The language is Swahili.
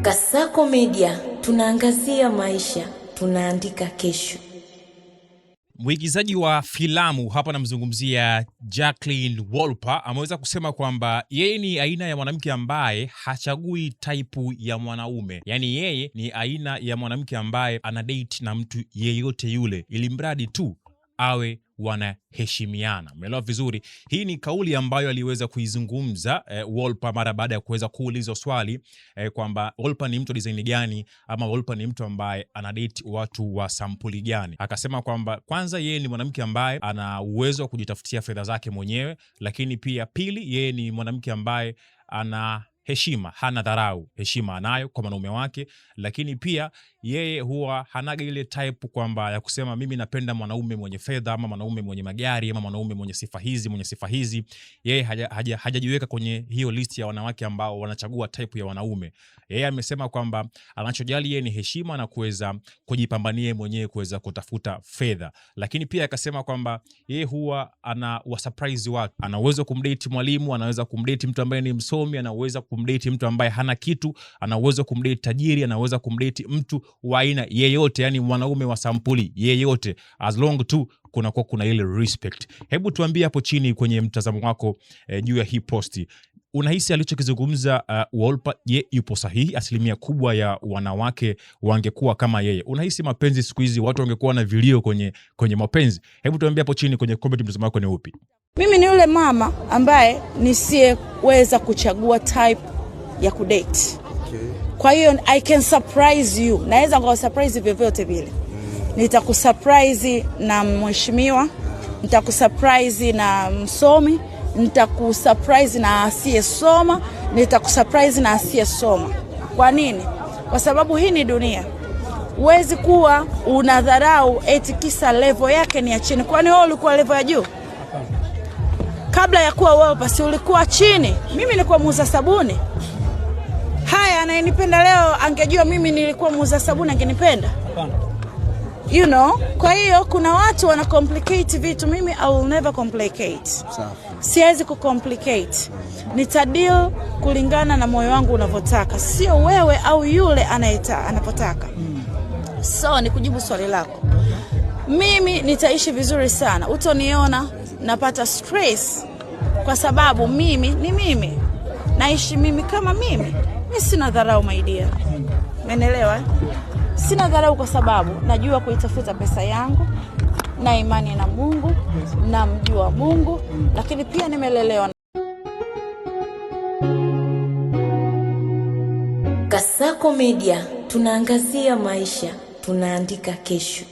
Kasako Media, tunaangazia maisha, tunaandika kesho. Mwigizaji wa filamu hapa namzungumzia Jacqueline Wolper ameweza kusema kwamba yeye ni aina ya mwanamke ambaye hachagui type ya mwanaume. Yani yeye ni aina ya mwanamke ambaye ana date na mtu yeyote yule, ili mradi tu awe wanaheshimiana. Umeelewa vizuri? Hii ni kauli ambayo aliweza kuizungumza Wolper mara baada ya kuweza kuulizwa swali kwamba Wolper ni mtu design gani, ama Wolper ni mtu ambaye anadate watu wa sampuli gani. Akasema kwamba kwanza yeye ni mwanamke ambaye ana uwezo wa kujitafutia fedha zake mwenyewe, lakini pia pili, yeye ni mwanamke ambaye ana heshima, hana dharau. Heshima anayo kwa wanaume wake, lakini pia yeye huwa hanaga ile type kwamba ya kusema mimi napenda mwanaume mwenye fedha, ama mwanaume mwenye magari, ama mwanaume mwenye sifa hizi. Yeye hajajiweka kwenye hiyo list ya wanawake ambao wanachagua type ya wanaume. Yeye amesema kwamba anachojali yeye ni heshima na kuweza kujipambania mwenyewe kuweza kutafuta fedha. Lakini pia akasema kwamba yeye huwa ana surprise watu. Anaweza kumdate mwalimu, anaweza kumdate mtu ambaye ni msomi, anaweza kumdate mtu ambaye hana kitu, anaweza kumdate tajiri, anaweza kumdate mtu wa aina yeyote, yani mwanaume wa sampuli yeyote, as long tu kuna ile respect. Hebu tuambie hapo chini kwenye mtazamo wako juu ya hii posti, unahisi alichokizungumza Wolper, je, yupo sahihi? Asilimia kubwa ya wanawake wangekuwa kama yeye. Unahisi mapenzi siku hizi watu wangekuwa na vilio kwenye mapenzi? Hebu tuambie hapo chini kwenye comment, mtazamo wako ni upi? Mimi ni yule mama ambaye nisiyeweza kuchagua type ya kudate. Kwa hiyo I can surprise you. Naweza kusurprise vyovyote vile. Nitakusurprise na mheshimiwa, nitakusurprise na msomi, nitakusurprise na asiyesoma, nitakusurprise na asiyesoma. Kwa nini? Kwa sababu hii ni dunia. Huwezi kuwa unadharau eti kisa level yake ni ya chini. Kwani wewe ulikuwa level ya juu? Kabla ya kuwa Wolper si ulikuwa chini? Mimi nilikuwa muuza sabuni. Haya, anayenipenda leo angejua mimi nilikuwa muuza sabuni angenipenda? You know, kwa hiyo kuna watu wana complicate vitu. Mimi I will never complicate. Siwezi kucomplicate. Nitadeal kulingana na moyo wangu unavyotaka, sio wewe au yule anapotaka. So ni kujibu swali lako, mimi nitaishi vizuri sana. Utoniona napata stress kwa sababu mimi ni mimi. Naishi mimi kama mimi. Mimi sina dharau my dear. Umeelewa? Sina dharau kwa sababu najua kuitafuta pesa yangu, na imani na Mungu, na mjua Mungu, lakini pia nimelelewa. Kasako Media, tunaangazia maisha, tunaandika kesho.